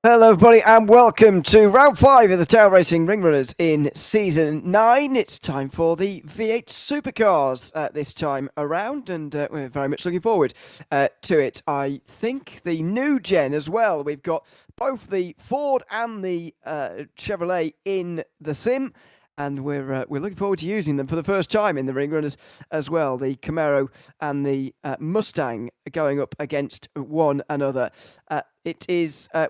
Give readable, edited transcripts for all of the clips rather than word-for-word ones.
Hello everybody and welcome to round 5 of the Tail Racing Ring Runners in Season 9. It's time for the V8 Supercars this time around, and we're very much looking forward to it. I think the new gen as well. We've got both the Ford and the Chevrolet in the sim, and we're looking forward to using them for the first time in the Ring Runners as well. The Camaro and the Mustang going up against one another. We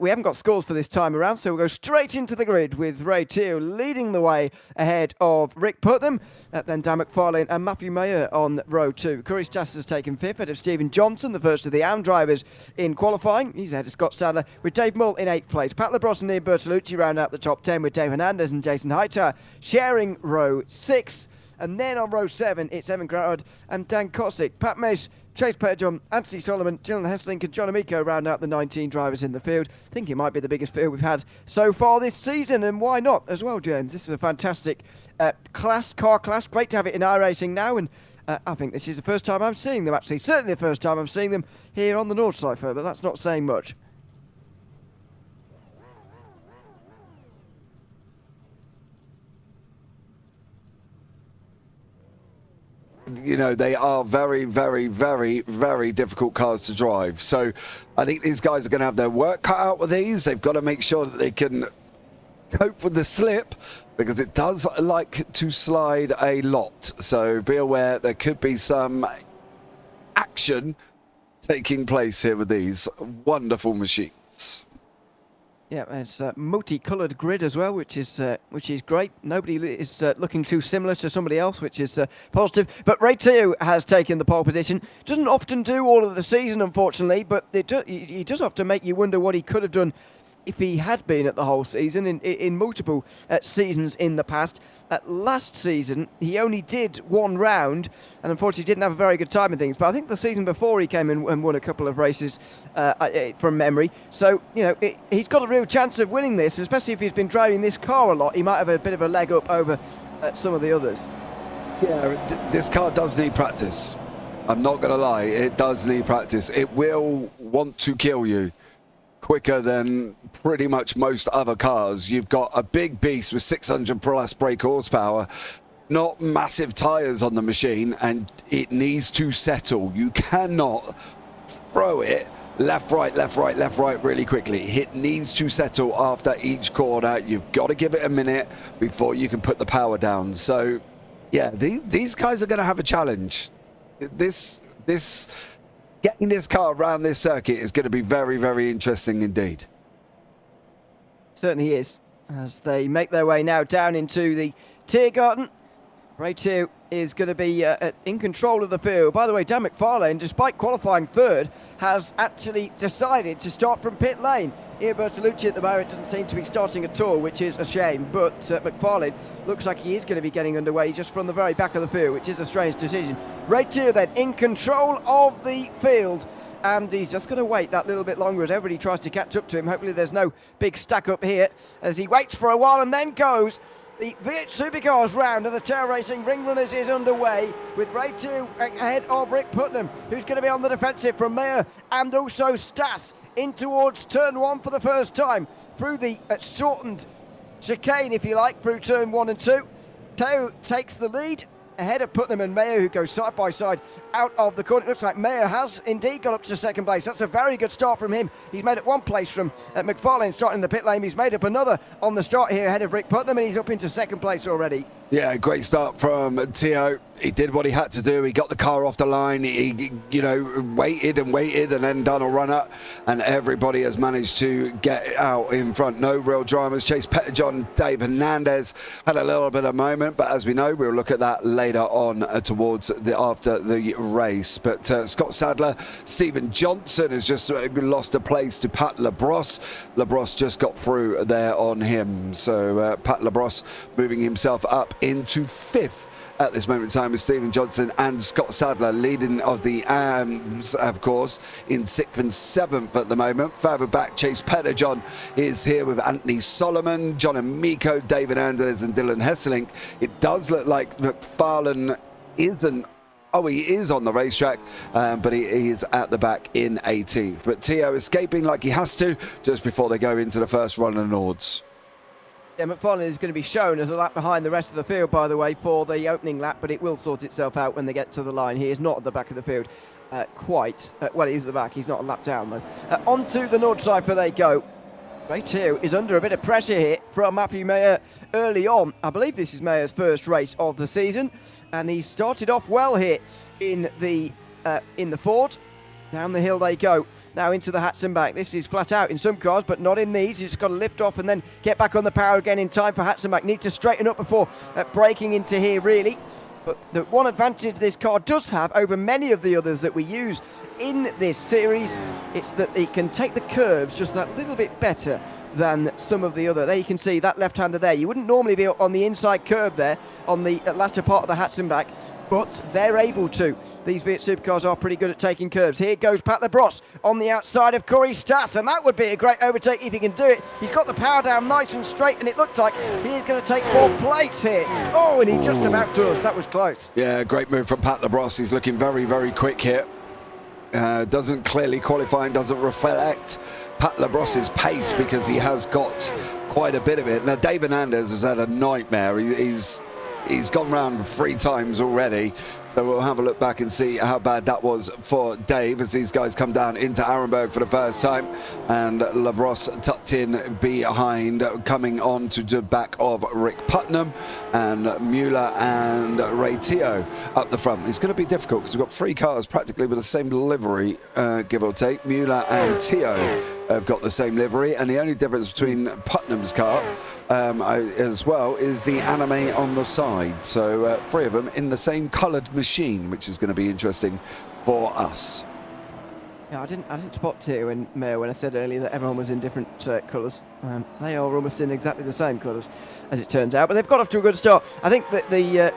haven't got scores for this time around, so we'll go straight into the grid with Ray Tew leading the way ahead of Rick Putnam, then Dan McFarlane and Matthew Mayer on row 2. Curry Stassis has taken 5th ahead of Stephen Johnson, the first of the AM drivers in qualifying. He's ahead of Scott Sadler, with Dave Mull in 8th place. Pat LaBrosse and Ian Bertolucci round out the top 10, with Dave Hernandez and Jason Hightower sharing row 6. And then on row 7, it's Evan Grotard and Dan Kosick. Pat Mace, Chase Petterjohn, Anthony Solomon, Dylan Hesselink and John Amico round out the 19 drivers in the field. I think it might be the biggest field we've had so far this season, and why not as well, James? This is a fantastic car class. Great to have it in iRacing now, and I think this is the first time I'm seeing them, actually. Certainly the first time I'm seeing them here on the North Cypher, but that's not saying much. You know, they are very, very, very, very difficult cars to drive. So I think these guys are going to have their work cut out with these. They've got to make sure that they can cope with the slip, because it does like to slide a lot. So be aware there could be some action taking place here with these wonderful machines. Yeah, it's a multi-coloured grid as well, which is great. Nobody is looking too similar to somebody else, which is positive. But Ray Tew has taken the pole position. Doesn't often do all of the season, unfortunately, but he does often make you wonder what he could have done if he had been at the whole season in multiple seasons in the past. Last season, he only did one round and unfortunately didn't have a very good time in things. But I think the season before he came in and won a couple of races from memory. So, you know, he's got a real chance of winning this, especially if he's been driving this car a lot. He might have a bit of a leg up over some of the others. Yeah, this car does need practice. I'm not going to lie, it does need practice. It will want to kill you quicker than pretty much most other cars. You've got a big beast with 600 plus brake horsepower, not massive tires on the machine, and it needs to settle. You cannot throw it left, right, left, right, left, right really quickly. It needs to settle after each corner. You've got to give it a minute before you can put the power down. So yeah, these guys are going to have a challenge. Getting this car around this circuit is going to be very, very interesting indeed. Certainly is, as they make their way now down into the Tiergarten. Ray Tew is going to be in control of the field. By the way, Dan McFarlane, despite qualifying third, has actually decided to start from pit lane. Ian Bertolucci at the moment doesn't seem to be starting at all, which is a shame, but McFarlane looks like he is going to be getting underway just from the very back of the field, which is a strange decision. Ray Tew then in control of the field, and he's just going to wait that little bit longer as everybody tries to catch up to him. Hopefully there's no big stack up here as he waits for a while and then goes. The V8 Supercars round of the Tail Racing Ring Runners is underway, with Ray Tew ahead of Rick Putnam, who's going to be on the defensive from Mayer and also Stas in towards turn 1 for the first time through the shortened chicane, if you like, through turn 1 and 2. Tew takes the lead ahead of Putnam and Mayer, who go side by side out of the corner. It looks like Mayer has indeed got up to second place. That's a very good start from him. He's made it one place from McFarlane starting in the pit lane. He's made up another on the start here ahead of Rick Putnam, and he's up into second place already. Yeah, great start from Tew. He did what he had to do. He got the car off the line. He you know, waited and then done a run up, and everybody has managed to get out in front. No real dramas. Chase Petterjohn, Dave Hernandez had a little bit of moment, but as we know, we'll look at that later on towards after the race. But Scott Sadler, Stephen Johnson has just lost a place to Pat LaBrosse. LaBrosse just got through there on him. So Pat LaBrosse moving himself up into 5th at this moment in time, with Stephen Johnson and Scott Sadler leading of the AMs, of course, in 6th and 7th at the moment. Further back, Chase Petterjohn is here with Anthony Solomon, John Amico, David Anders and Dylan Hesselink. It does look like McFarlane isn't Oh, he is on the racetrack, but he is at the back in 18th. But Tio escaping like he has to just before they go into the first run of Nords. Yeah, McFarlane is going to be shown as a lap behind the rest of the field, by the way, for the opening lap, but it will sort itself out when they get to the line. He is not at the back of the field quite. Well, he is at the back. He's not a lap down, though. Onto the Nordschleife they go. Ray Teo is under a bit of pressure here from Matthew Mayer early on. I believe this is Mayer's first race of the season, and he started off well here in the Ford. Down the hill they go. Now into the Hatzenbach. This is flat out in some cars, but not in these. He's just got to lift off and then get back on the power again in time for Hatzenbach. Need to straighten up before breaking into here, really. But the one advantage this car does have over many of the others that we use in this series, it's that it can take the curves just that little bit better than some of the other. There you can see that left-hander there. You wouldn't normally be on the inside curve there on the latter part of the Hatzenbach, but they're able to. These Fiat Supercars are pretty good at taking curves. Here goes Pat Labrosse on the outside of Corey Stas, and that would be a great overtake if he can do it. He's got the power down nice and straight, and it looked like he is going to take fourth place here. Oh, and he just about does. That was close. Yeah, great move from Pat Labrosse. He's looking very, very quick here. Doesn't clearly qualify and doesn't reflect Pat Labrosse's pace because he has got quite a bit of it. Now, David Anders has had a nightmare. He's gone round 3 times already, so we'll have a look back and see how bad that was for Dave as these guys come down into Arenberg for the first time, and Labrosse tucked in behind, coming on to the back of Rick Putnam, and Mueller and Ray Teo up the front. It's going to be difficult because we've got 3 cars practically with the same livery, give or take. Mueller and Teo have got the same livery, and the only difference between Putnam's car as well is the anime on the side. So 3 of them in the same coloured machine, which is going to be interesting for us. Yeah, I didn't spot Teo and Mayer when I said earlier that everyone was in different colours. They are almost in exactly the same colours, as it turns out. But they've got off to a good start. I think that the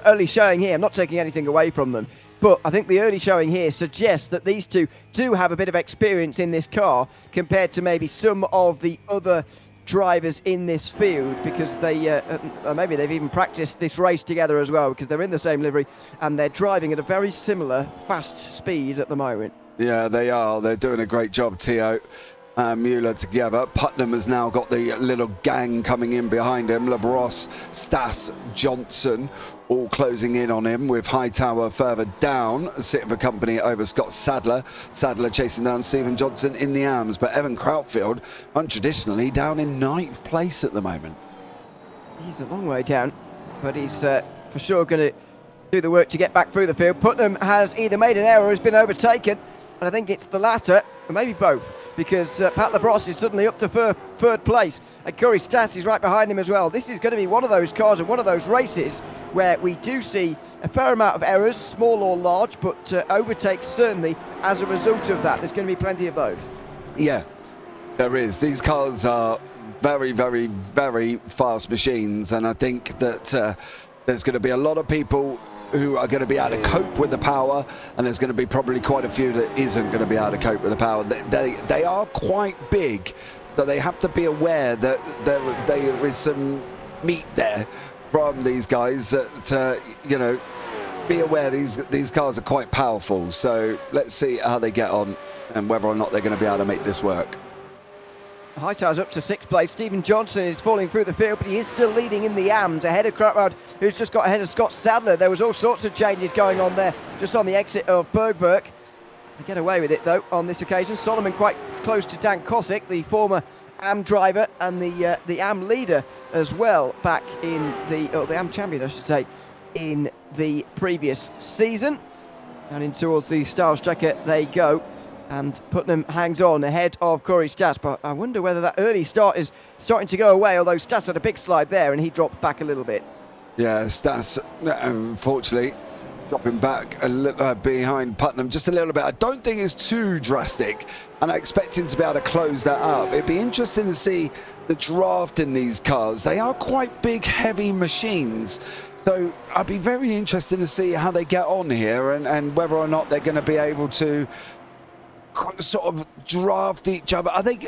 early showing here, I'm not taking anything away from them, but I think the early showing here suggests that these two do have a bit of experience in this car compared to maybe some of the other drivers in this field, because they maybe they've even practiced this race together as well, because they're in the same livery and they're driving at a very similar fast speed at the moment. Yeah, they are. They're doing a great job, Teo and Mueller together. Putnam has now got the little gang coming in behind him. Labrosse, Stas, Johnson all closing in on him, with Hightower further down, sitting for company over Scott Sadler. Sadler chasing down Stephen Johnson in the arms, but Evan Krautfield, untraditionally, down in 9th place at the moment. He's a long way down, but he's for sure going to do the work to get back through the field. Putnam has either made an error or has been overtaken, and I think it's the latter, or maybe both, because Pat Labrosse is suddenly up to third place, and Corey Stas is right behind him as well. This is going to be one of those cars and one of those races where we do see a fair amount of errors, small or large, but overtakes certainly as a result of that. There's going to be plenty of those. Yeah, there is. These cars are very, very, very fast machines, and I think that there's going to be a lot of people who are going to be able to cope with the power, and there's going to be probably quite a few that isn't going to be able to cope with the power. They are quite big, so they have to be aware that there is some meat there from these guys that be aware these cars are quite powerful. So let's see how they get on and whether or not they're going to be able to make this work. Hightower's up to 6th place. Stephen Johnson is falling through the field, but he is still leading in the AMs, ahead of Krautwald, who's just got ahead of Scott Sadler. There was all sorts of changes going on there, just on the exit of Bergwerk. They get away with it, though, on this occasion. Solomon quite close to Dan Kosick, the former AM driver and the AM leader as well, back in the AM champion, I should say, in the previous season. And in towards the style strecker they go. And Putnam hangs on ahead of Corey Stas, but I wonder whether that early start is starting to go away, although Stas had a big slide there and he dropped back a little bit. Yeah, Stas, unfortunately, dropping back behind Putnam just a little bit. I don't think it's too drastic, and I expect him to be able to close that up. It'd be interesting to see the draft in these cars. They are quite big, heavy machines, so I'd be very interested to see how they get on here and whether or not they're going to be able to sort of draft each other. I think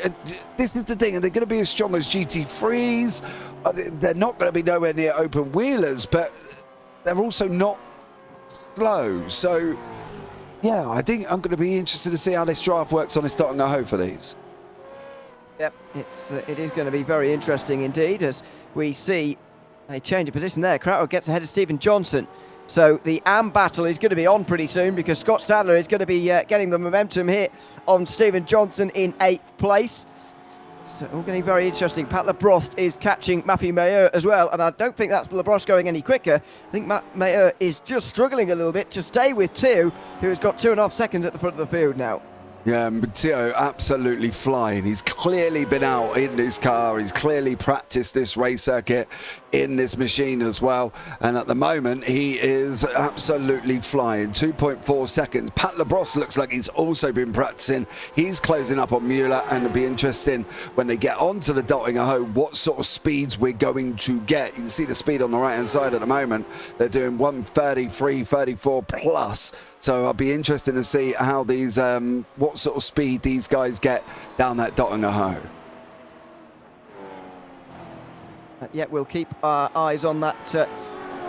this is the thing. Are they going to be as strong as GT3s? They're not going to be nowhere near open wheelers, but they're also not slow. So, yeah, I think I'm going to be interested to see how this draft works on this dotting a hoe for these. Yep, it is going to be very interesting indeed as we see a change of position there. Crowder gets ahead of Stephen Johnson. So the AM battle is going to be on pretty soon because Scott Sadler is going to be getting the momentum here on Stephen Johnson in 8th place. So all getting very interesting. Pat Labrosse is catching Matthew Mayer as well, and I don't think that's Labrosse going any quicker. I think Matt Mayer is just struggling a little bit to stay with Theo, who has got 2.5 seconds at the front of the field now. Yeah, Theo absolutely flying. He's clearly been out in this car. He's clearly practiced this race circuit in this machine as well. And at the moment, he is absolutely flying. 2.4 seconds. Pat Labrosse looks like he's also been practicing. He's closing up on Mueller, and it'll be interesting when they get onto the dotting a hoe what sort of speeds we're going to get. You can see the speed on the right-hand side at the moment. They're doing 133, 34 plus. So I'll be interested to see how these, what sort of speed these guys get down that dotting a hoe. Yeah, we'll keep our eyes on that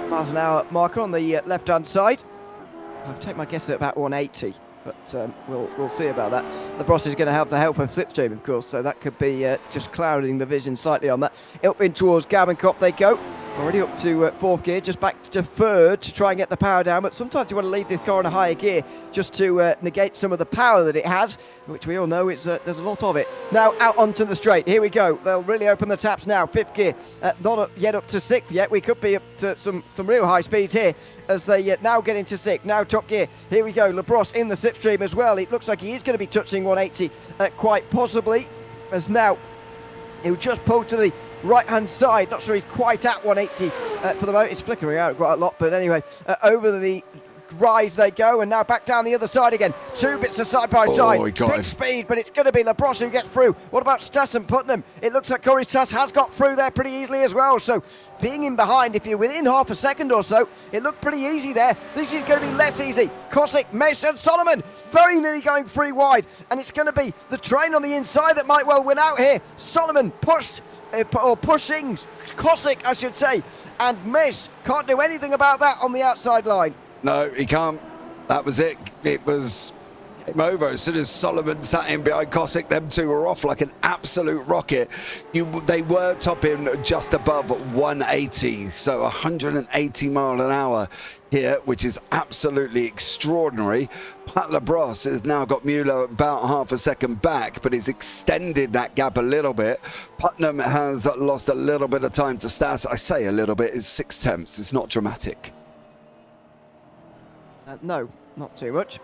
miles an hour marker on the left-hand side. I'll take my guess at about 180, but we'll see about that. Labrosse is going to have the help of Slipstream, of course, so that could be just clouding the vision slightly on that. Up in towards Gavenkop they go. Already up to 4th gear, just back to 3rd to try and get the power down. But sometimes you want to leave this car in a higher gear just to negate some of the power that it has, which we all know is there's a lot of it. Now out onto the straight. Here we go. They'll really open the taps now. 5th gear, not yet up to 6th yet. We could be up to some real high speeds here as they now get into 6th. Now top gear. Here we go. Labrosse in the slipstream as well. It looks like he is going to be touching 180 quite possibly. As now he'll just pull to the right-hand side. Not sure he's quite at 180 for the moment. It's flickering out quite a lot, but anyway, over the rise they go, and now back down the other side again. 2 bits of side by side. Big speed, but it's going to be Labrosse who gets through. What about Stas and Putnam? It looks like Corey Stas has got through there pretty easily as well. So being in behind, if you're within half a second or so, it looked pretty easy there. This is going to be less easy. Kosick, Mesh and Solomon very nearly going 3 wide, and it's going to be the train on the inside that might well win out here. Solomon pushed or pushing Kosick, I should say, and Mesh can't do anything about that on the outside line. No, he can't. That was it. It was game over. As soon as Solomon sat in behind Kosick, them two were off like an absolute rocket. They were topping just above 180, so 180 mile an hour here, which is absolutely extraordinary. Pat Labrosse has now got Mueller about half a second back, but he's extended that gap a little bit. Putnam has lost a little bit of time to Stas. I say a little bit, it's 6 tenths. It's not dramatic. No, not too much.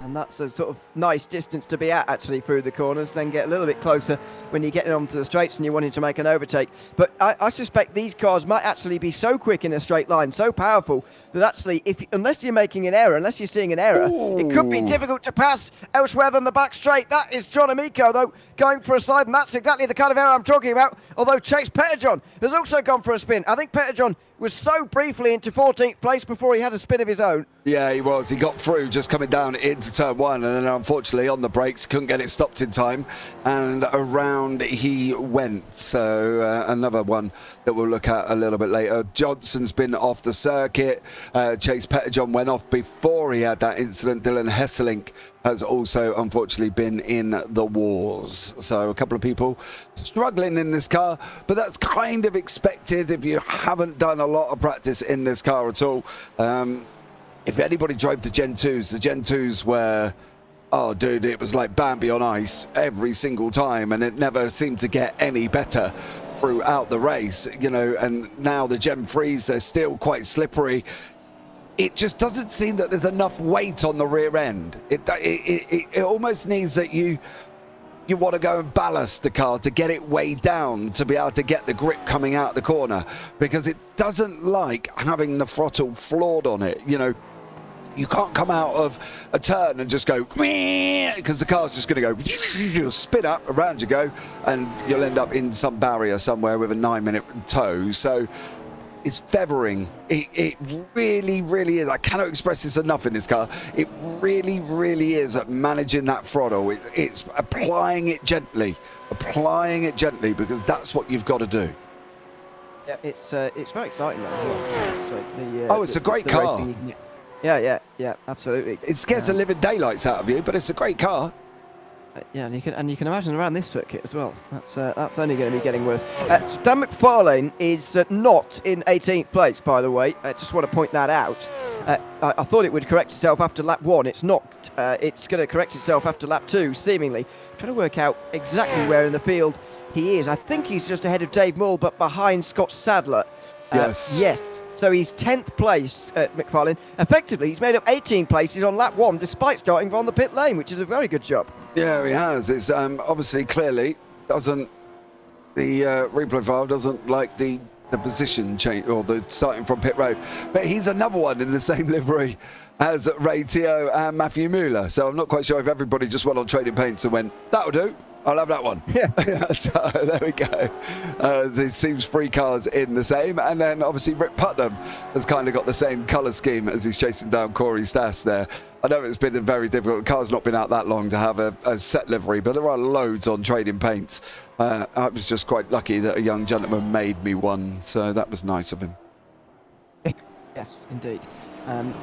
And that's a sort of nice distance to be at, actually, through the corners. Then get a little bit closer when you're getting onto the straights and you're wanting to make an overtake. But I suspect these cars might actually be so quick in a straight line, so powerful, that actually, unless you're making an error, unless you're seeing an error, it could be difficult to pass elsewhere than the back straight. That is John Amico, though, going for a slide, and that's exactly the kind of error I'm talking about. Although Chase Petterjohn has also gone for a spin. I think Petterjohn was so briefly into 14th place before he had a spin of his own. Yeah, he was. He got through just coming down into turn 1, and then unfortunately on the brakes couldn't get it stopped in time, and around he went. So another one that we'll look at a little bit later. Johnson's been off the circuit. Chase Petterjohn went off before he had that incident. Dylan Hesselink has also unfortunately been in the wars. So a couple of people struggling in this car, but that's kind of expected if you haven't done a lot of practice in this car at all. If anybody drove the Gen 2s, the Gen 2s were, oh dude, it was like Bambi on ice every single time, and it never seemed to get any better throughout the race, you know. And now the Gen 3s, they're still quite slippery. It just doesn't seem that there's enough weight on the rear end. It almost needs that you want to go and ballast the car to get it weighed down to be able to get the grip coming out the corner, because it doesn't like having the throttle floored on it. You know, you can't come out of a turn and just go, because the car's just going to go, you'll spin up, around you go, and you'll end up in some barrier somewhere with a 9-minute tow. So it's feathering. It really, really is. I cannot express this enough in this car. It really, really is at managing that throttle. It's applying it gently, because that's what you've got to do. Yeah, it's very exciting though as well. So it's a great car. Yeah, absolutely. It scares the living daylights out of you, but it's a great car. Yeah, and you can imagine around this circuit as well. That's only going to be getting worse. Dan McFarlane is not in 18th place, by the way. I just want to point that out. I thought it would correct itself after lap 1. It's not. It's going to correct itself after lap 2, seemingly. Trying to work out exactly where in the field he is. I think he's just ahead of Dave Mull, but behind Scott Sadler. Yes. So he's 10th place at McFarlane. Effectively, he's made up 18 places on lap 1, despite starting from the pit lane, which is a very good job. Yeah, he has. It's obviously clearly doesn't the replay file doesn't like the position change or the starting from pit road, but he's another one in the same livery as Ray Teo and Matthew Mueller. So I'm not quite sure if everybody just went on trading paints and went, that'll do. I'll have that one. Yeah. So there we go. It seems 3 cars in the same. And then obviously Rick Putnam has kind of got the same colour scheme as he's chasing down Corey Stas there. I know it's been very difficult. The car's not been out that long to have a set livery, but there are loads on trading paints. I was just quite lucky that a young gentleman made me one. So that was nice of him. Yes, indeed.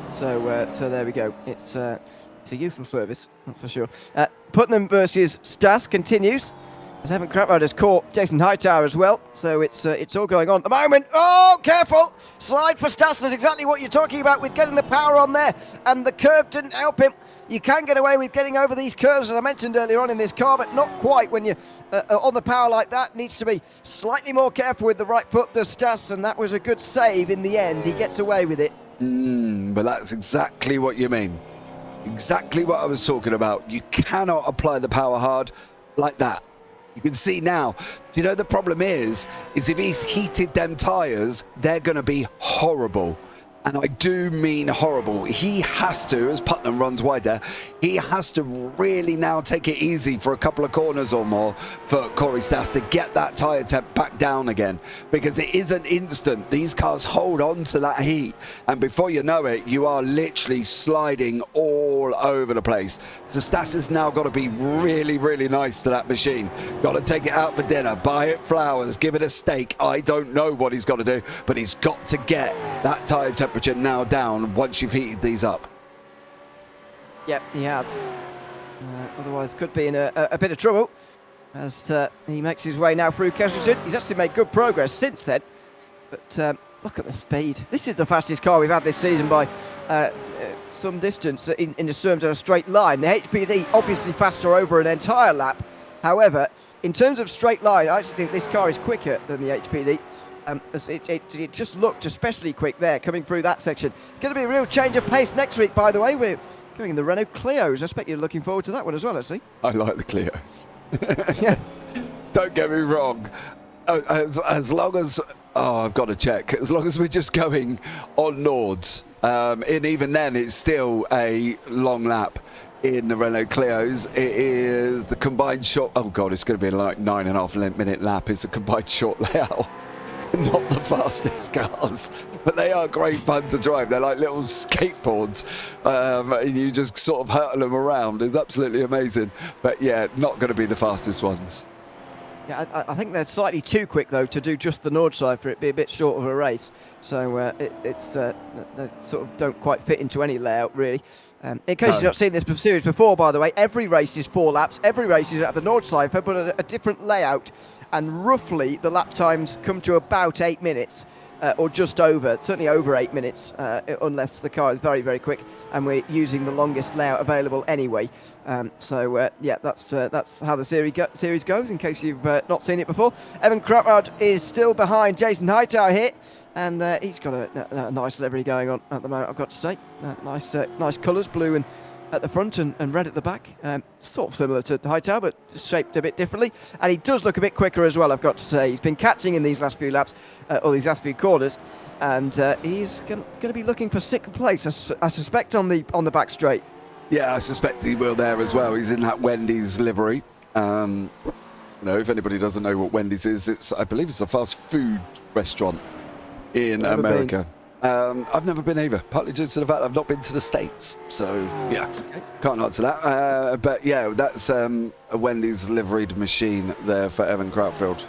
So there we go. It's a useful service, that's for sure. Putnam versus Stas continues, as Evan Crapwright has caught Jason Hightower as well. So it's all going on at the moment. Oh, careful! Slide for Stas. That's exactly what you're talking about with getting the power on there, and the curve didn't help him. You can get away with getting over these curves, as I mentioned earlier on in this car, but not quite when you're on the power like that. Needs to be slightly more careful with the right foot, does Stas, and that was a good save in the end. He gets away with it. But that's exactly what you mean. Exactly what I was talking about. You cannot apply the power hard like that. You can see now. Do you know the problem is if he's heated them tyres, they're going to be horrible. And I do mean horrible. He has to, as Putnam runs wide there, he has to really now take it easy for a couple of corners or more for Corey Stas to get that tyre temp back down again. Because it isn't instant. These cars hold on to that heat. And before you know it, you are literally sliding all over the place. So Stas has now got to be really, really nice to that machine. Got to take it out for dinner, buy it flowers, give it a steak. I don't know what he's got to do, but he's got to get that tyre temperature now down once you've heated these up. Yep, he has. Otherwise could be in a bit of trouble as he makes his way now through Kesselton. He's actually made good progress since then, but look at the speed. This is the fastest car we've had this season by some distance in terms of a straight line. The HPD obviously faster over an entire lap. However, in terms of straight line, I actually think this car is quicker than the HPD. It just looked especially quick there, coming through that section. Going to be a real change of pace next week, by the way. We're going in the Renault Clios. I expect you're looking forward to that one as well, actually. I like the Clios. Yeah. Don't get me wrong. As long as... Oh, I've got to check. As long as we're just going on Nords, and even then, it's still a long lap in the Renault Clios. It is the combined short... Oh, God, it's going to be like 9.5 minute lap. It's a combined short layout. Not the fastest cars, but they are great fun to drive. They're like little skateboards, and you just sort of hurtle them around. It's absolutely amazing. But yeah, not going to be the fastest ones. Yeah, I think they're slightly too quick, though, to do just the Nord side for it be a bit short of a race. So they sort of don't quite fit into any layout, really. In case you've not seen this series before, by the way, every race is 4 laps. Every race is at the Nord Cypher, but a different layout. And roughly, the lap times come to about 8 minutes, or just over, certainly over 8 minutes, unless the car is very, very quick, and we're using the longest layout available anyway. Yeah, that's how the series goes, in case you've not seen it before. Evan Crapwright is still behind Jason Hightower here, and he's got a nice livery going on at the moment, I've got to say. Nice colours, blue and at the front and red at the back. Sort of similar to the Hightower, but shaped a bit differently. And he does look a bit quicker as well, I've got to say. He's been catching in these last few laps, or these last few corners, and he's going to be looking for 6th place, I suspect, on the back straight. Yeah, I suspect he will there as well. He's in that Wendy's livery. If anybody doesn't know what Wendy's is, I believe it's a fast food restaurant in America. I've never been either, partly due to the fact I've not been to the States. So, yeah, can't answer that. But, yeah, that's a Wendy's liveried machine there for Evan Crapfield.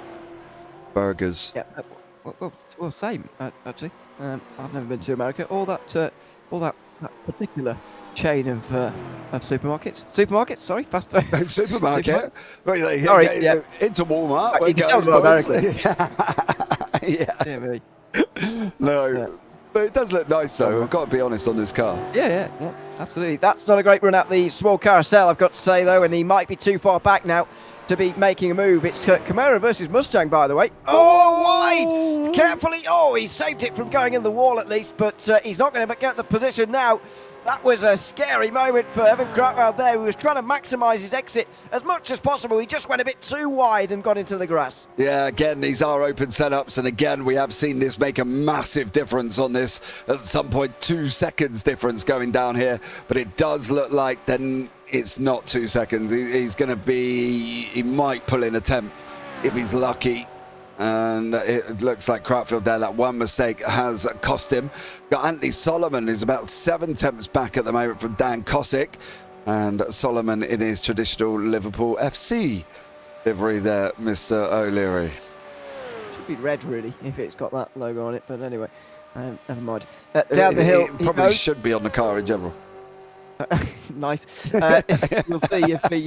Burgers. Yeah, well, same, actually. I've never been to America. All that that particular chain of supermarkets. Sorry, fast food. Supermarket. Sorry, yeah. Into Walmart. You can tell them American. Yeah. Really. No. But it does look nice, though. I've got to be honest on this car. Yeah, absolutely. That's not a great run up the small carousel, I've got to say, though, and he might be too far back now to be making a move. It's Camaro versus Mustang, by the way. Oh, wide! Carefully. Oh, he saved it from going in the wall, at least, but he's not going to get the position now. That was a scary moment for Evan Crockwell there. He was trying to maximise his exit as much as possible. He just went a bit too wide and got into the grass. Yeah, again, these are open setups, and again, we have seen this make a massive difference on this. At some point, 2 seconds difference going down here, but it does look like then it's not 2 seconds. He's going to be, he might pull in a 10th if he's lucky. And it looks like Crutfield there, that one mistake has cost him. Got Anthony Solomon, who's about 7/10 back at the moment from Dan Cosick. And Solomon in his traditional Liverpool FC livery there, Mr. O'Leary. Should be red, really, if it's got that logo on it. But anyway, never mind. Down the hill. It probably should be on the car in general. Nice. We'll see if he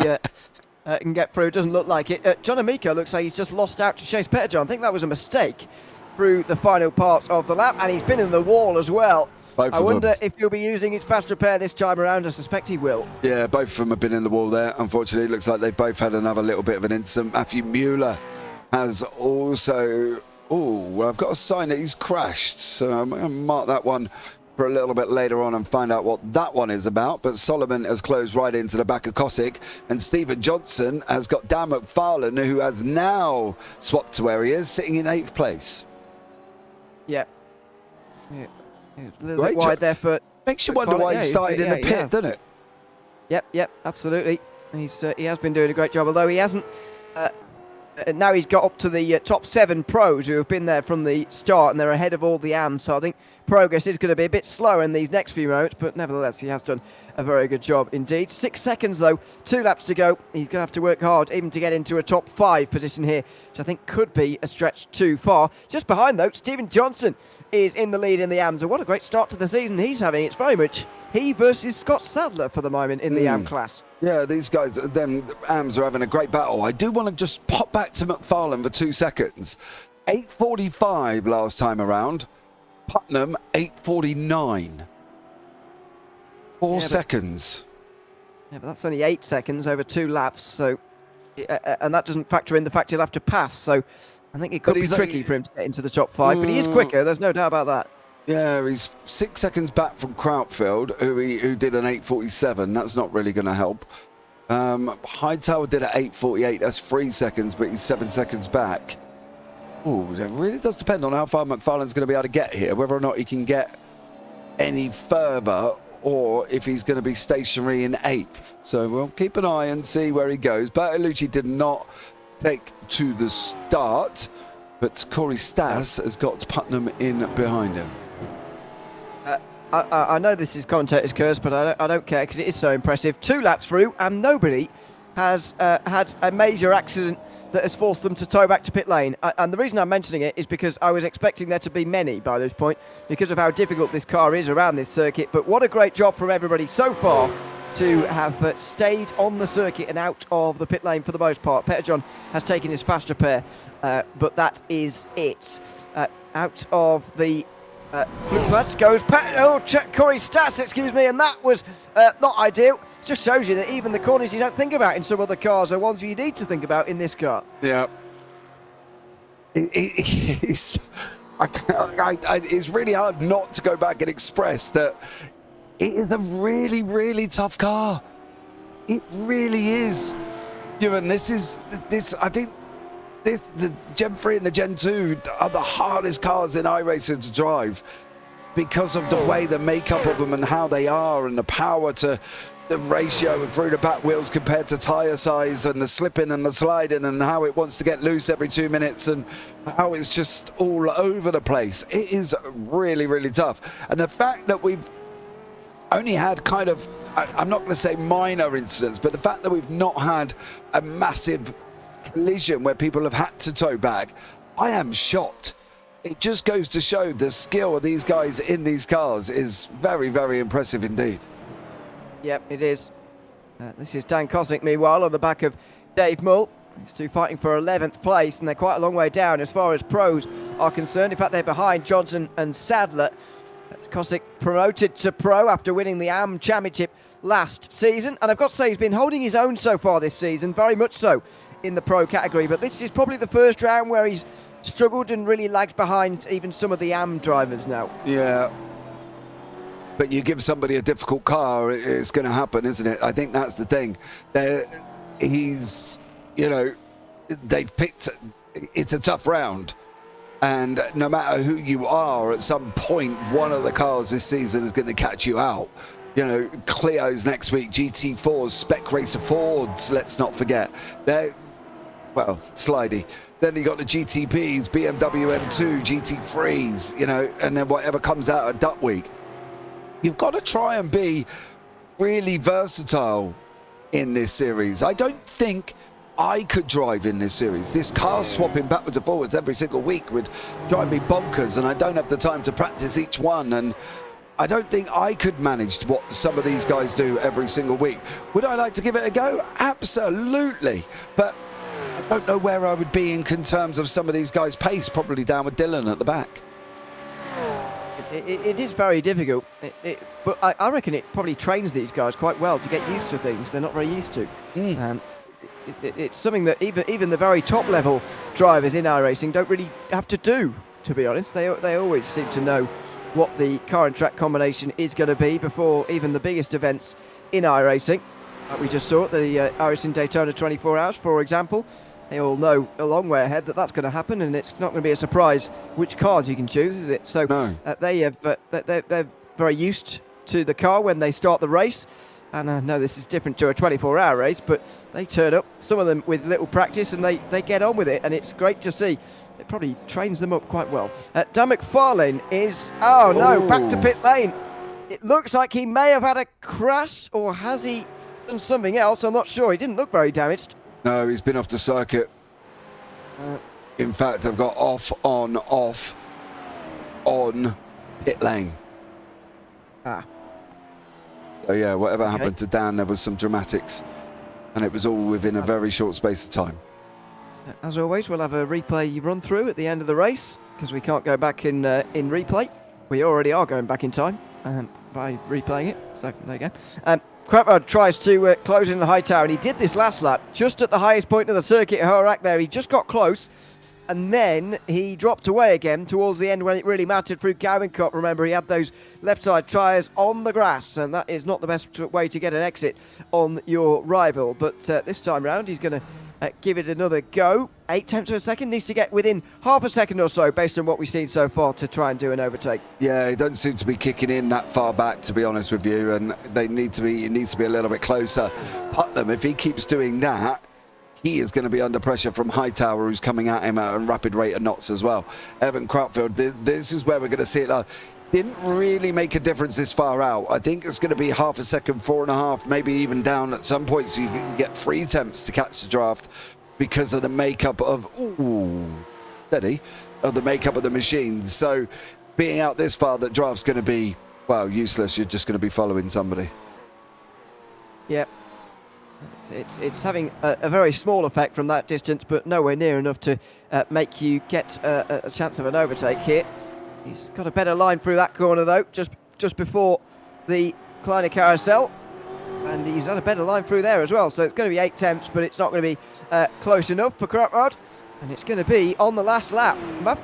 can get through. It doesn't look like it. John Amico looks like he's just lost out to Chase Petterjohn. I think that was a mistake through the final parts of the lap, and he's been in the wall as well. I wonder if he'll be using his fast repair this time around. I suspect he will. Yeah, both of them have been in the wall there. Unfortunately, it looks like they've both had another little bit of an incident. Matthew Mueller has also... Oh, well, I've got a sign that he's crashed, so I'm going to mark that one for a little bit later on and find out what that one is about. But Solomon has closed right into the back of Cosick, and Stephen Johnson has got Dan McFarlane, who has now swapped to where he is, sitting in 8th place. Yeah. A little bit wide there for... Makes you wonder why he started in the pit, doesn't it? Yep, absolutely. He has been doing a great job, although he hasn't... now he's got up to the top 7 pros who have been there from the start, and they're ahead of all the AMs, so I think progress is going to be a bit slower in these next few moments, but nevertheless he has done a very good job indeed. 6 seconds though, 2 laps to go. He's going to have to work hard even to get into a top 5 position here, which I think could be a stretch too far. Just behind though, Stephen Johnson is in the lead in the AMs, and what a great start to the season he's having. It's very much he versus Scott Sadler for the moment in the AM class. Yeah, these guys, them AMs are having a great battle. I do want to just pop back to McFarlane for 2 seconds. 8:45 last time around. Putnam, 8:49. 4 seconds. Yeah, but that's only 8 seconds over 2 laps, so... and that doesn't factor in the fact he'll have to pass, so I think it could be tricky for him to get into the top 5, but he is quicker, there's no doubt about that. Yeah, he's 6 seconds back from Krautfeld, who did an 8:47. That's not really going to help. Hightower did an 8:48. That's 3 seconds, but he's 7 seconds back. Oh, it really does depend on how far McFarlane's going to be able to get here, whether or not he can get any further, or if he's going to be stationary in 8th. So we'll keep an eye and see where he goes. Bertolucci did not take to the start, but Corey Stas has got Putnam in behind him. I know this is commentator's curse, but I don't care because it is so impressive. 2 laps through, and nobody has had a major accident that has forced them to tow back to pit lane. And the reason I'm mentioning it is because I was expecting there to be many by this point because of how difficult this car is around this circuit. But what a great job from everybody so far to have stayed on the circuit and out of the pit lane for the most part. Petterjohn has taken his fast repair, but that is it. Out of the Flugplatz goes Corey Stas, excuse me, and that was not ideal. Just shows you that even the corners you don't think about in some other cars are ones you need to think about in this car. Yeah. It's really hard not to go back and express that it is a really, really tough car. It really is. Ewan, I think the Gen 3 and the Gen 2 are the hardest cars in iRacing to drive because of the way the makeup of them and how they are, and the power to the ratio through the back wheels compared to tyre size, and the slipping and the sliding, and how it wants to get loose every 2 minutes, and how it's just all over the place. It is really, really tough. And the fact that we've only had kind of, I'm not going to say minor incidents, but the fact that we've not had a massive collision where people have had to tow back, I am shocked. it just goes to show the skill of these guys in these cars is very, very impressive indeed. Yep, it is. This is Dan Kosick, meanwhile, on the back of Dave Mull. These two fighting for 11th place, and they're quite a long way down as far as pros are concerned. In fact, they're behind Johnson and Sadler. Kosick promoted to pro after winning the AM Championship last season, and I've got to say he's been holding his own so far this season, very much so in the pro category, but this is probably the first round where he's struggled and really lagged behind even some of the AM drivers now. Yeah. But you give somebody a difficult car, it's going to happen, isn't it? I think that's the thing. He's, you know, they've picked, it's a tough round. And no matter who you are, at some point, one of the cars this season is going to catch you out. You know, Clio's next week, GT4s, Spec Racer Fords, let's not forget. They're, well, slidey. Then you got the GTPs, BMW M2, GT3s, you know, and then whatever comes out at Duck Week. You've got to try and be really versatile in this series. I don't think I could drive in this series. This car swapping backwards and forwards every single week would drive me bonkers, and I don't have the time to practice each one, and I don't think I could manage what some of these guys do every single week. Would I like to give it a go? Absolutely. But I don't know where I would be in terms of some of these guys' pace, probably down with Dylan at the back. It is very difficult, but I reckon it probably trains these guys quite well to get used to things they're not very used to. It's something that even the very top level drivers in iRacing don't really have to do, to be honest. They always seem to know what the car and track combination is going to be before even the biggest events in iRacing. Like we just saw at the iRacing Daytona 24 Hours, for example. They all know a long way ahead that that's going to happen, and it's not going to be a surprise which cars you can choose, is it? So no. They're very used to the car when they start the race. And I know this is different to a 24-hour race, but they turn up, some of them with little practice, and they get on with it, and it's great to see. It probably trains them up quite well. Dan McFarlane is, back to pit lane. It looks like he may have had a crash, or has he done something else? I'm not sure. He didn't look very damaged. No, he's been off the circuit. In fact, I've got off, on, pit lane. So yeah, whatever happened to Dan, there was some dramatics, and it was all within a very short space of time. As always, we'll have a replay run through at the end of the race, because we can't go back in replay. We already are going back in time by replaying it, so there you go. Crapard tries to close in the high tower, and he did this last lap, just at the highest point of the circuit, Horak there. He just got close, and then he dropped away again towards the end when it really mattered through Cowincott. Remember, he had those left side tyres on the grass, and that is not the best way to get an exit on your rival. But this time round, he's going to give it another go. 0.8 of a second, needs to get within half a second or so based on what we've seen so far to try and do an overtake. Yeah, he doesn't seem to be kicking in that far back, to be honest with you, and it needs to be a little bit closer. Putnam, if he keeps doing that, he is going to be under pressure from Hightower, who's coming at him at a rapid rate of knots as well. Evan Crutfield, this is where we're going to see it. Didn't really make a difference this far out. I think it's going to be half a second, 4.5, maybe even down at some point, so you can get 3 attempts to catch the draft because of the makeup of the makeup of the machine. So being out this far, that draft's going to be, well, useless. You're just going to be following somebody. Yep. It's having a very small effect from that distance, but nowhere near enough to make you get a chance of an overtake here. He's got a better line through that corner, though, just before the Kleiner carousel. And he's had a better line through there as well. So it's going to be 8 attempts, but it's not going to be close enough for Crutfield. And it's going to be on the last lap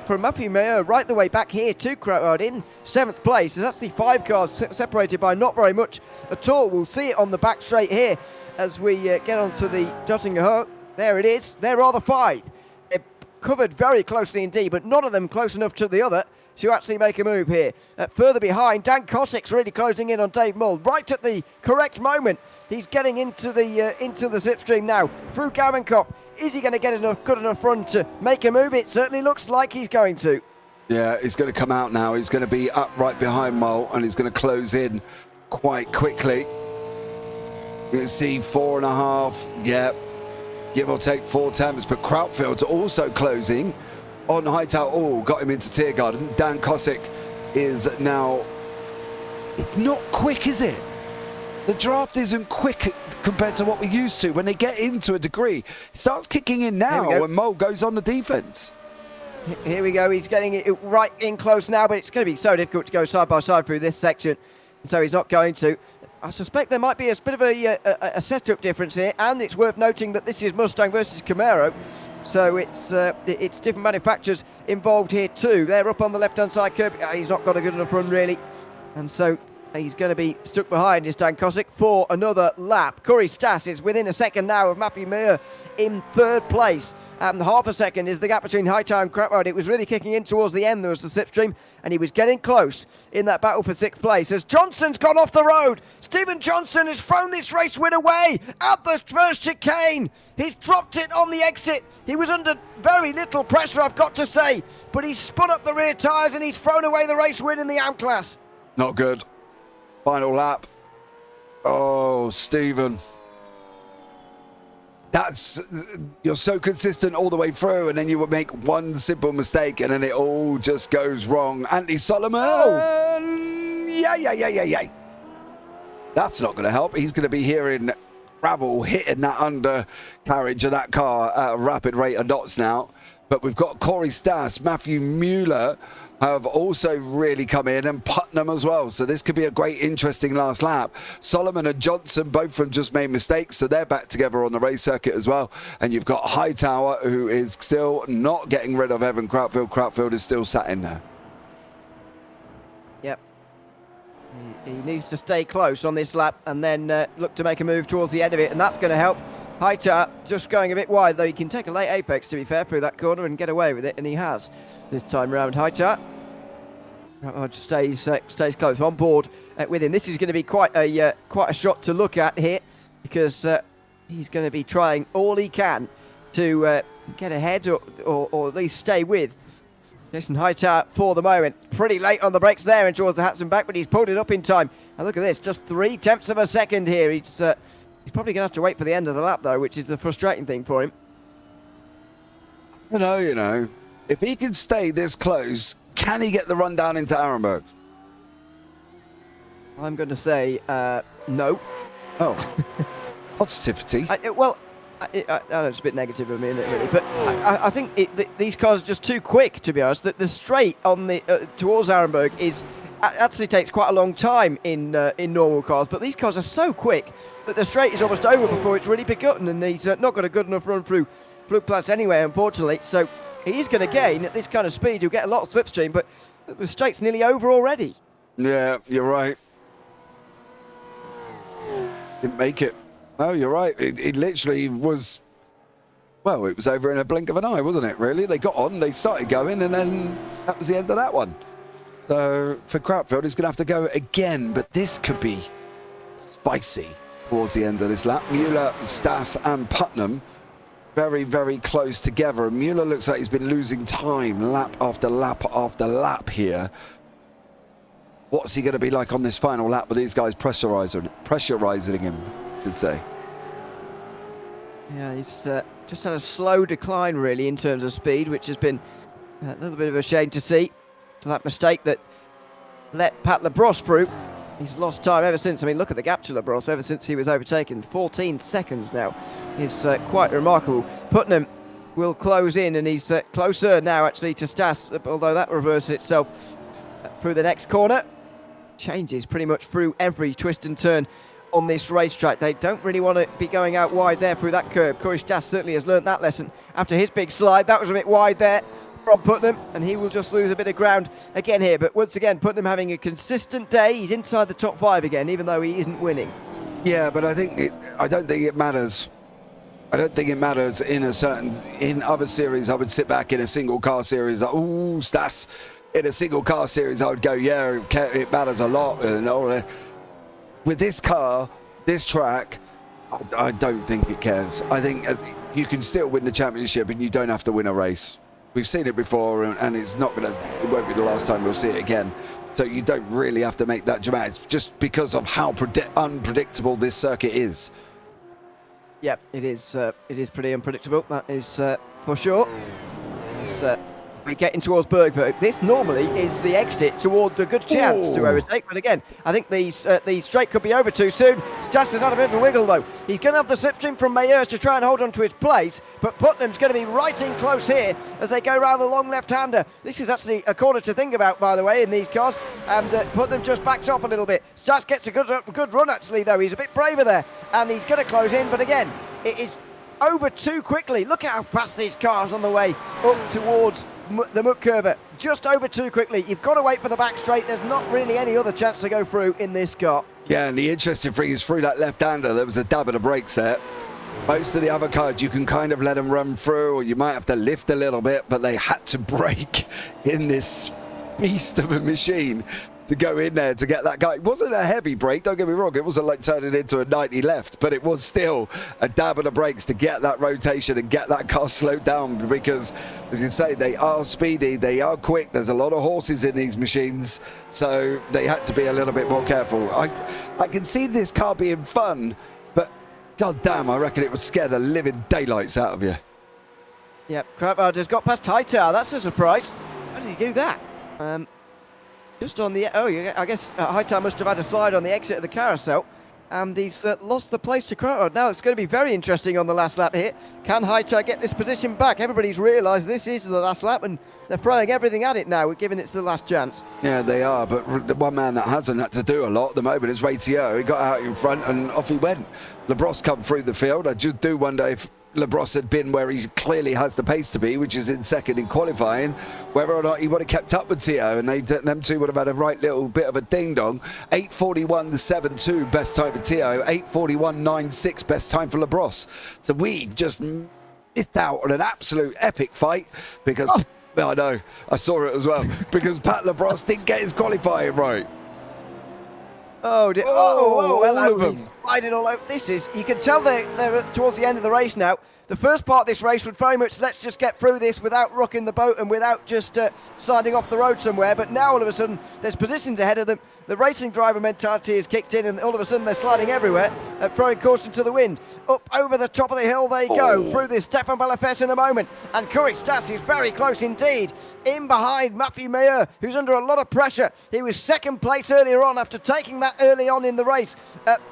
from Matthew Mayer right the way back here to Crutfield in 7th place. There's actually 5 cars separated by not very much at all. We'll see it on the back straight here as we get onto the Dottinger Hook. There it is. There are the 5. They're covered very closely indeed, but none of them close enough to the other to actually make a move here. Further behind, Dan Kosick's really closing in on Dave Mull right at the correct moment. He's getting into the slipstream now through Cowincott. Is he going to get good enough run to make a move? It certainly looks like he's going to. Yeah, he's going to come out now. He's going to be up right behind Mull, and he's going to close in quite quickly. You can see 4.5. Yeah, give or take 4 attempts, but Crutfield's also closing on Hightower. Oh, got him into Tear Garden. Dan Kosick is now... It's not quick, is it? The draft isn't quick compared to what we used to. When they get into a degree, it starts kicking in now when Mo goes on the defense. Here we go. He's getting it right in close now, but it's going to be so difficult to go side by side through this section. And so he's not going to. I suspect there might be a bit of a setup difference here, and it's worth noting that this is Mustang versus Camaro. So it's different manufacturers involved here too. They're up on the left-hand side curb. He's not got a good enough run, really. And so he's going to be stuck behind his Dan Kosick for another lap. Corey Stas is within a second now of Matthew Muir in third place. Half a second is the gap between Hightower and Crapwood. It was really kicking in towards the end. There was the slipstream, and he was getting close in that battle for sixth place. As Johnson's gone off the road, Stephen Johnson has thrown this race win away at the first chicane. He's dropped it on the exit. He was under very little pressure, I've got to say, but he's spun up the rear tyres and he's thrown away the race win in the AM class. Not good. Final lap. Oh, Stephen. You're so consistent all the way through, and then you would make one simple mistake and then it all just goes wrong. Andy Solomon. Oh. Yeah. That's not going to help. He's going to be hearing gravel hitting that undercarriage of that car at a rapid rate of knots now. But we've got Corey Stas, Matthew Mueller have also really come in, and Putnam as well. So this could be a great, interesting last lap. Solomon and Johnson, both of them just made mistakes, so they're back together on the race circuit as well. And you've got Hightower, who is still not getting rid of Evan Croufield. Croufield is still sat in there. Yep. He needs to stay close on this lap and then look to make a move towards the end of it, and that's going to help. Hightower just going a bit wide, though he can take a late apex, to be fair, through that corner and get away with it, and he has this time round. Hightower stays close on board with him. This is going to be quite a shot to look at here, because he's going to be trying all he can to get ahead or at least stay with Jason Hightower for the moment. Pretty late on the brakes there and towards the Hatson back, but he's pulled it up in time. And look at this, just 3/10 of a second here. He's probably going to have to wait for the end of the lap, though, which is the frustrating thing for him. You know, if he can stay this close, can he get the run down into Arenberg? I'm going to say no. Oh, positivity. I know it's a bit negative of me, isn't it, really? But I think these cars are just too quick, to be honest. The straight on the towards Arenberg actually takes quite a long time in normal cars, but these cars are so quick that the straight is almost over before it's really begun, and he's not got a good enough run through Flugplatz anyway, unfortunately. So he is going to gain at this kind of speed. You'll get a lot of slipstream, but the straight's nearly over already. Yeah, you're right. Didn't make it. No, you're right. It literally was... Well, it was over in a blink of an eye, wasn't it, really? They got on, they started going, and then that was the end of that one. So for Croufield, he's going to have to go again, but this could be spicy towards the end of this lap. Mueller, Stas and Putnam very, very close together. And Mueller looks like he's been losing time lap after lap after lap here. What's he going to be like on this final lap with these guys pressurizing him, I should say? Yeah, he's just had a slow decline, really, in terms of speed, which has been a little bit of a shame to see. To that mistake that let Pat Labrosse through. He's lost time ever since. I mean, look at the gap to Labrosse ever since he was overtaken. 14 seconds now is quite remarkable. Putnam will close in, and he's closer now, actually, to Stas, although that reverses itself through the next corner. Changes pretty much through every twist and turn on this racetrack. They don't really want to be going out wide there through that curb. Corey Stas certainly has learnt that lesson after his big slide. That was a bit wide there from Putnam, and he will just lose a bit of ground again here. But once again, Putnam having a consistent day. He's inside the top 5 again, even though he isn't winning. Yeah, but I don't think it matters. I don't think it matters in other series. I would sit back in a single car series, like, ooh, Stas. In a single car series, I would go, yeah, it matters a lot. And all that. With this car, this track, I don't think it cares. I think you can still win the championship and you don't have to win a race. We've seen it before, and it won't be the last time we'll see it again. So you don't really have to make that dramatic, just because of how unpredictable this circuit is. Yep, it is pretty unpredictable, that is for sure. As we're getting towards Bergvik. This normally is the exit towards a good chance to overtake. But again, I think the straight could be over too soon. Stas has had a bit of a wiggle though. He's going to have the slipstream from Mayers to try and hold on to his place. But Putnam's going to be right in close here as they go around the long left-hander. This is actually a corner to think about, by the way, in these cars. And Putnam just backs off a little bit. Stas gets a good run actually though. He's a bit braver there. And he's going to close in. But again, it is over too quickly. Look at how fast these cars on the way up towards the muck curve. Just over too quickly. You've got to wait for the back straight. There's not really any other chance to go through in this car. Yeah, and the interesting thing is through that left-hander, there was a dab of the brakes there. Most of the other cars, you can kind of let them run through, or you might have to lift a little bit, but they had to brake in this beast of a machine to go in there to get that guy. It wasn't a heavy brake, don't get me wrong. It wasn't like turning into a 90 left, but it was still a dab of the brakes to get that rotation and get that car slowed down because, as you say, they are speedy, they are quick. There's a lot of horses in these machines, so they had to be a little bit more careful. I can see this car being fun, but god damn, I reckon it would scare the living daylights out of you. Yep, Krautwald has got past Hightower. That's a surprise. How did he do that? Just on the... I guess Hightower must have had a slide on the exit of the carousel. And he's lost the place to Krautwald. Now it's going to be very interesting on the last lap here. Can Hightower get this position back? Everybody's realised this is the last lap and they're throwing everything at it now, giving it the last chance. Yeah, they are. But the one man that hasn't had to do a lot at the moment is Ratio. He got out in front and off he went. Labrosse come through the field. I just do wonder if Labrosse had been where he clearly has the pace to be, which is in second in qualifying, whether or not he would have kept up with Tio, and them two would have had a right little bit of a ding-dong. 8:41.72 best time for Tio, 8:41.96 best time for Labrosse. So we just missed out on an absolute epic fight because, I know, I saw it as well, because Pat Labrosse didn't get his qualifying right. Oh, hello. He's sliding all over. This is, you can tell they're towards the end of the race now. The first part of this race would very much, let's just get through this without rocking the boat and without just sliding off the road somewhere. But now all of a sudden, there's positions ahead of them. The racing driver mentality is kicked in and all of a sudden they're sliding everywhere, throwing caution to the wind. Up over the top of the hill they go, through this Stefan Balafes in a moment. And Courage Stas is very close indeed. In behind Matthew Mayer, who's under a lot of pressure. He was second place earlier on after taking that early on in the race.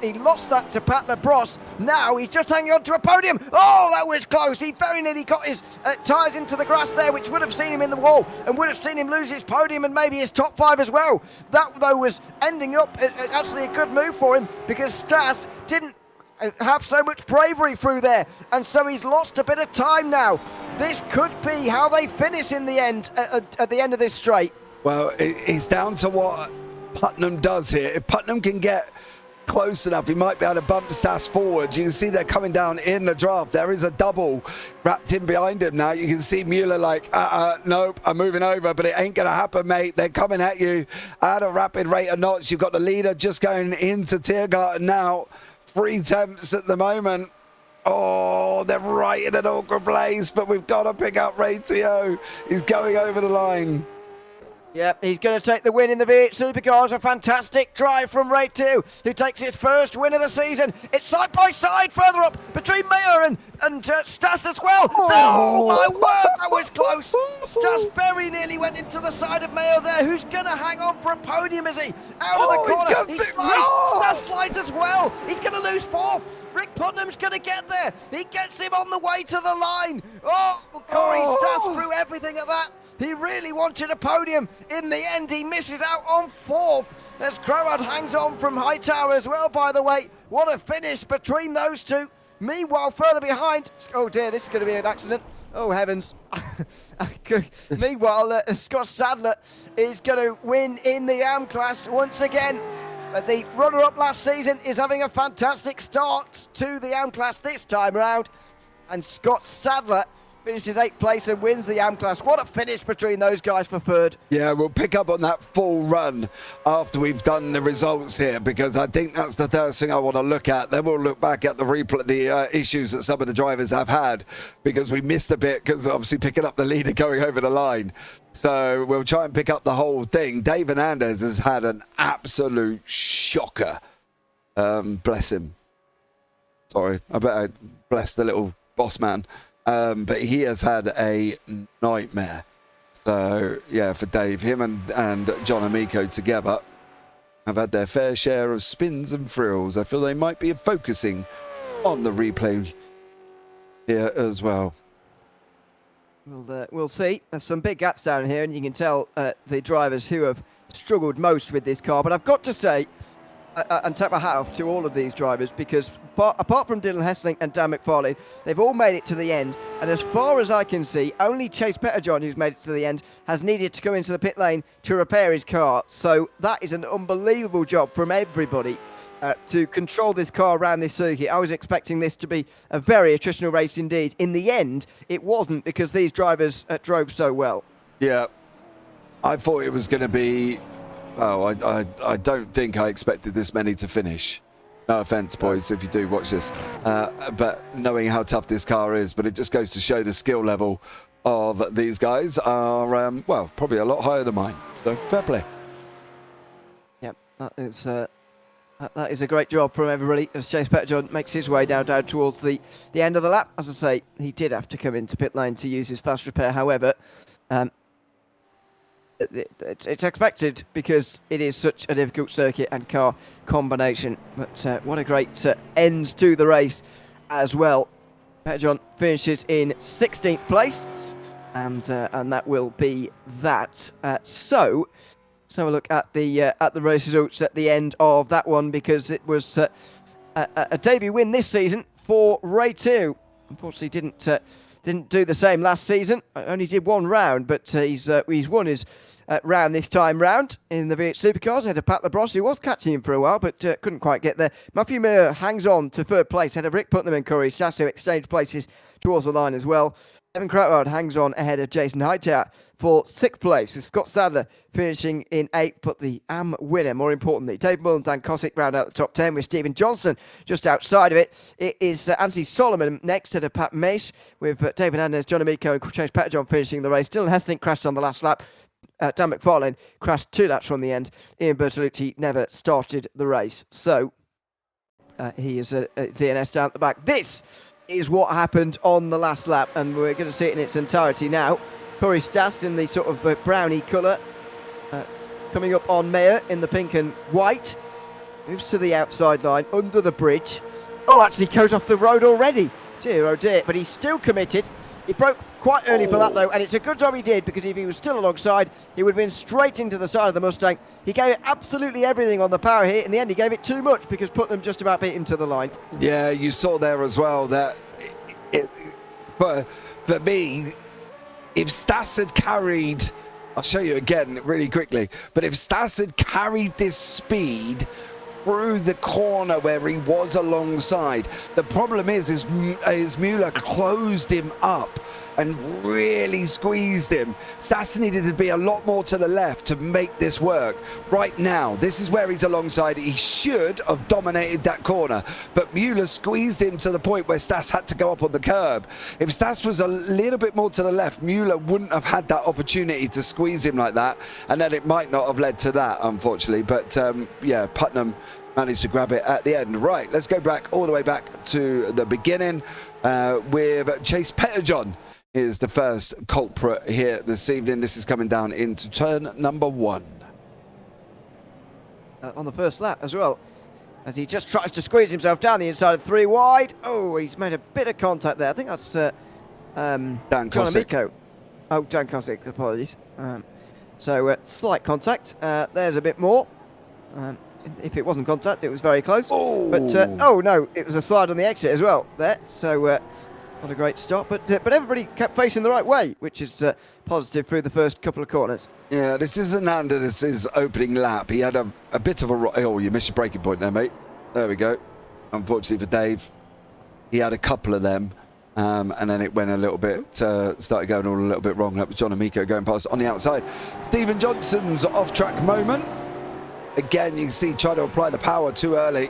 He lost that to Pat Labrosse. Now he's just hanging on to a podium. Oh, that was close. He very nearly got his tyres into the grass there, which would have seen him in the wall and would have seen him lose his podium and maybe his top five as well. That, though, was ending up actually a good move for him because Stas didn't have so much bravery through there, and so he's lost a bit of time now. This could be how they finish in the end, at the end of this straight. Well, it's down to what Putnam does here. If Putnam can get close enough, he might be able to bump Stas forward. You can see they're coming down in the draft. There is a double wrapped in behind him now. You can see Mueller like, nope, I'm moving over, but it ain't going to happen, mate. They're coming at you at a rapid rate of knots. You've got the leader just going into Tiergarten now. 3 tenths at the moment. Oh, they're right in an awkward place, but we've got to pick up Ratio. He's going over the line. Yep, he's going to take the win in the V8 Supercars. A fantastic drive from Ray 2, who takes his first win of the season. It's side by side further up between Mayer and Stas as well. Oh, my word, that was close. Stas very nearly went into the side of Mayer there. Who's going to hang on for a podium, is he? Out of the corner. He slides. Stas slides as well. He's going to lose fourth. Rick Putnam's going to get there. He gets him on the way to the line. Oh, Corey Stas threw everything at that. He really wanted a podium. In the end, he misses out on fourth as Crowad hangs on from Hightower as well, by the way. What a finish between those two. Meanwhile, further behind, oh dear, this is going to be an accident. Oh, heavens. Meanwhile, Scott Sadler is going to win in the AM class once again. The runner-up last season is having a fantastic start to the AM class this time around. And Scott Sadler finishes 8th place and wins the AM class. What a finish between those guys for third. Yeah, we'll pick up on that full run after we've done the results here, because I think that's the first thing I want to look at. Then we'll look back at the replay, the issues that some of the drivers have had, because we missed a bit, because obviously picking up the leader going over the line. So we'll try and pick up the whole thing. Dave Hernandez has had an absolute shocker. Bless him. Sorry, I better bless the little boss man. But he has had a nightmare So, yeah, for Dave, him and John Amico together have had their fair share of spins and thrills. I feel they might be focusing on the replay here as well. We'll see. There's some big gaps down here, and you can tell the drivers who have struggled most with this car. But I've got to say, and tap my hat off to all of these drivers, because apart from Dylan Hessling and Dan McFarlane, they've all made it to the end. And as far as I can see, only Chase Petterjohn, who's made it to the end, has needed to go into the pit lane to repair his car. So that is an unbelievable job from everybody to control this car around this circuit. I was expecting this to be a very attritional race indeed. In the end, it wasn't, because these drivers drove so well. Yeah, I thought it was going to be... Oh, I don't think I expected this many to finish. No offense, boys, if you do watch this. But knowing how tough this car is, but it just goes to show the skill level of these guys are, well, probably a lot higher than mine. So, fair play. Yep, that is a great job from everybody as Chase Petterjohn makes his way down towards the end of the lap. As I say, he did have to come into pit lane to use his fast repair. However, it's expected, because it is such a difficult circuit and car combination. But what a great end to the race as well. Petterjohn finishes in 16th place, and that will be that. So a look at the race results at the end of that one, because it was a debut win this season for Ray 2. Unfortunately, didn't do the same last season. Only did one round, but he's won his round this time round in the V8 Supercars ahead of Pat Labrosse, who was catching him for a while, but couldn't quite get there. Matthew Muir hangs on to third place ahead of Rick Putnam and Corey Sasso, exchanged places towards the line as well. Evan Krautwald hangs on ahead of Jason Hightower for 6th place, with Scott Sadler finishing in 8th, but the AM winner, more importantly. Dave Mull and Dan Cosick round out the top 10, with Stephen Johnson just outside of it. It is Anthony Solomon next ahead of Pat Mace, with David Anders, John Amico and Chase Petterjohn finishing the race. Dylan Hessling crashed on the last lap. Dan McFarlane crashed 2 laps from the end. Ian Bertolucci never started the race. So he is a DNS down at the back. This is what happened on the last lap, and we're going to see it in its entirety now. Corey Stas in the sort of brownie colour, coming up on Mayer in the pink and white, moves to the outside line under the bridge. Oh, actually goes off the road already. Dear, oh dear, but he's still committed. He broke quite early for that though, and it's a good job he did, because if he was still alongside, he would have been straight into the side of the Mustang. He gave it absolutely everything on the power here. In the end, he gave it too much, because Putnam just about beat him to the line. Yeah, you saw there as well that for me, if Stas had carried, I'll show you again really quickly, but if Stas had carried this speed through the corner where he was alongside, the problem is Mueller closed him up and really squeezed him. Stas needed to be a lot more to the left to make this work. Right now, this is where he's alongside. He should have dominated that corner, but Mueller squeezed him to the point where Stas had to go up on the curb. If Stas was a little bit more to the left, Mueller wouldn't have had that opportunity to squeeze him like that, and then it might not have led to that, unfortunately. But yeah, Putnam managed to grab it at the end. Right, let's go back all the way back to the beginning with Chase Petterjohn is the first culprit here this evening. This is coming down into turn number 1. On the first lap as well, as he just tries to squeeze himself down the inside of 3 wide. Oh, he's made a bit of contact there. I think that's Dan Cosick. Oh, Dan Cosick, apologies. So slight contact. There's a bit more. If it wasn't contact, it was very close. Oh. But oh no, it was a slide on the exit as well there. So not a great stop, but everybody kept facing the right way, which is positive through the first couple of corners. Yeah, this isn't Anders' opening lap. He had a bit of a... Oh, you missed your braking point there, mate. There we go. Unfortunately for Dave, he had a couple of them, and then it went a little bit, started going all a little bit wrong. That was John Amico going past on the outside. Stephen Johnson's off-track moment. Again, you can see trying to apply the power too early,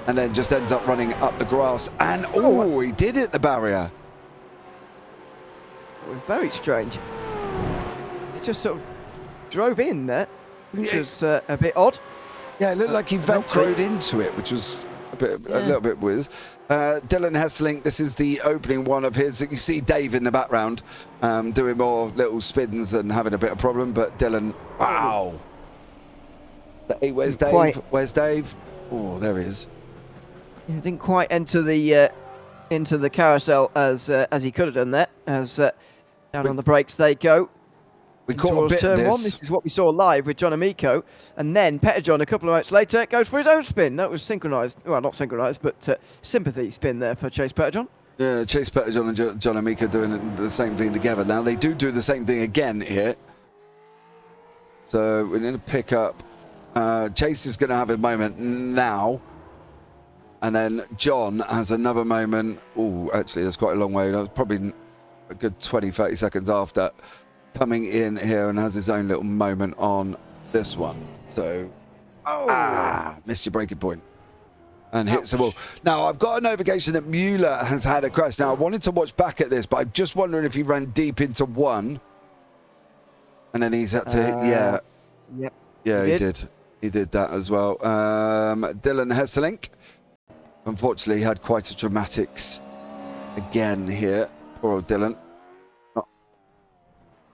and then just ends up running up the grass. And, oh, he did hit the barrier. It was very strange. He just sort of drove in there, which was a bit odd. Yeah, it looked like he velcroed into it, which was a little bit whiz. Dylan Hesselink, this is the opening one of his. You see Dave in the background doing more little spins and having a bit of problem, but Dylan, wow. Hey, where's Dave? Where's Dave? Oh, there he is. Yeah, didn't quite enter the into the carousel as he could have done there. As down on the brakes they go. We caught a bit turn of this. one. This is what we saw live with John Amico, and then Petterjohn a couple of minutes later goes for his own spin. That was synchronised. Well, not synchronised, but sympathy spin there for Chase Petterjohn. Yeah, Chase Petterjohn and John Amico doing the same thing together. Now they do the same thing again here. So we're going to pick up. Chase is going to have a moment now. And then John has another moment. Oh, actually, that's quite a long way. That was probably a good 20, 30 seconds after coming in here and has his own little moment on this one. So, missed your breaking point. And hits the wall. Now, I've got a notification that Mueller has had a crash. Now, I wanted to watch back at this, but I'm just wondering if he ran deep into one. And then he's had to, Yep. Yeah, he did. He did that as well. Dylan Hesselink, unfortunately, had quite a dramatics again here. Poor old Dylan. Not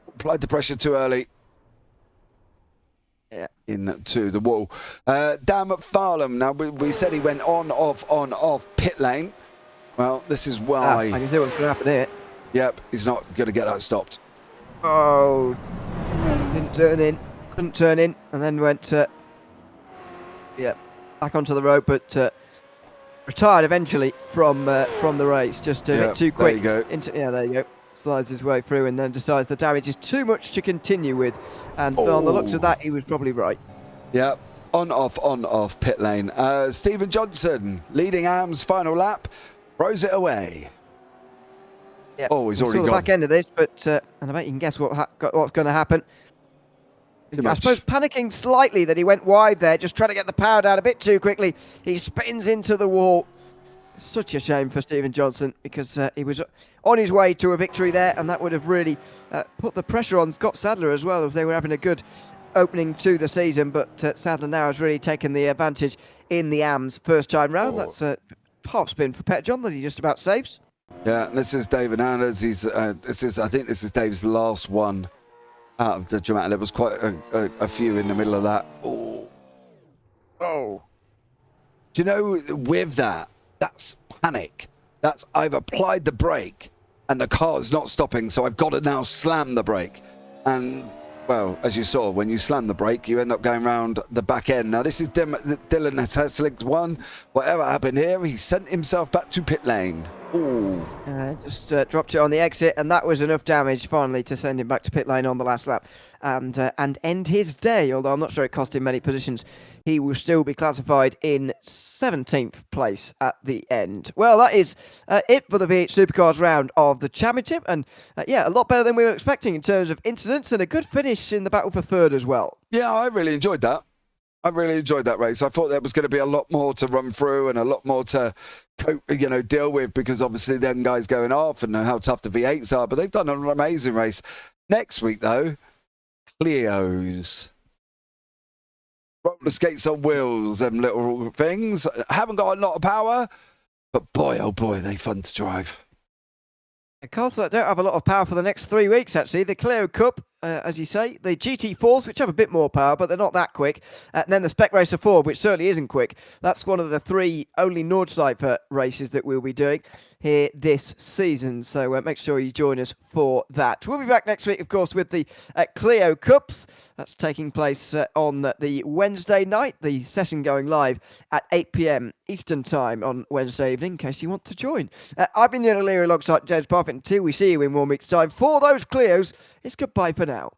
applied the pressure too early. Yeah. Into the wall. Dan McFarlane. Now, we said he went on, off pit lane. Well, this is why. I can see what's going to happen here. Yep, he's not going to get that stopped. Oh, didn't turn in. Couldn't turn in, and then went, back onto the road, but retired eventually from the race. Just a bit too quick. There you go. There you go. Slides his way through and then decides the damage is too much to continue with. And on the looks of that, he was probably right. Yeah, on, off pit lane. Stephen Johnson, leading AM's final lap, throws it away. Yeah. Oh, he's already gone. The back end of this, but and I bet you can guess what's going to happen. I suppose panicking slightly that he went wide there, just trying to get the power down a bit too quickly. He spins into the wall. Such a shame for Stephen Johnson, because he was on his way to a victory there, and that would have really put the pressure on Scott Sadler as well, as they were having a good opening to the season. But Sadler now has really taken the advantage in the AM's first time round. That's a half spin for Petterjohn that he just about saves. Yeah, this is David Anders. I think this is Dave's last one out of the dramatic. There was quite a few in the middle of that. Oh. Do you know, with that, that's panic. That's, I've applied the brake and the car's not stopping, so I've got to now slam the brake. And, well, as you saw, when you slam the brake, you end up going round the back end. Now, this is Dylan Hesselink one. Whatever happened here, he sent himself back to pit lane. Ooh. Just dropped it on the exit, and that was enough damage finally to send him back to pit lane on the last lap and end his day. Although I'm not sure it cost him many positions, he will still be classified in 17th place at the end. Well, that is it for the V8 Supercars round of the championship, and a lot better than we were expecting in terms of incidents, and a good finish in the battle for third as well. Yeah, I really enjoyed that. I really enjoyed that race. I thought there was going to be a lot more to run through and a lot more to deal with, because obviously them guys going off and how tough the V8s are, but they've done an amazing race. Next week, though, Clio's. Roller skates on wheels, them little things. Haven't got a lot of power, but boy, oh boy, they're fun to drive. Cars that don't have a lot of power for the next 3 weeks, actually. The Clio Cup, as you say. The GT4s, which have a bit more power, but they're not that quick. And then the Spec Racer 4, which certainly isn't quick. That's one of the 3 only Nordschleife races that we'll be doing here this season. So make sure you join us for that. We'll be back next week, of course, with the Clio Cups. That's taking place on the Wednesday night. The session going live at 8 p.m. Eastern Time on Wednesday evening, in case you want to join. I've been Ewan alongside James Parfitt. Until we see you in 1 week's time for those Clios, it's goodbye for now.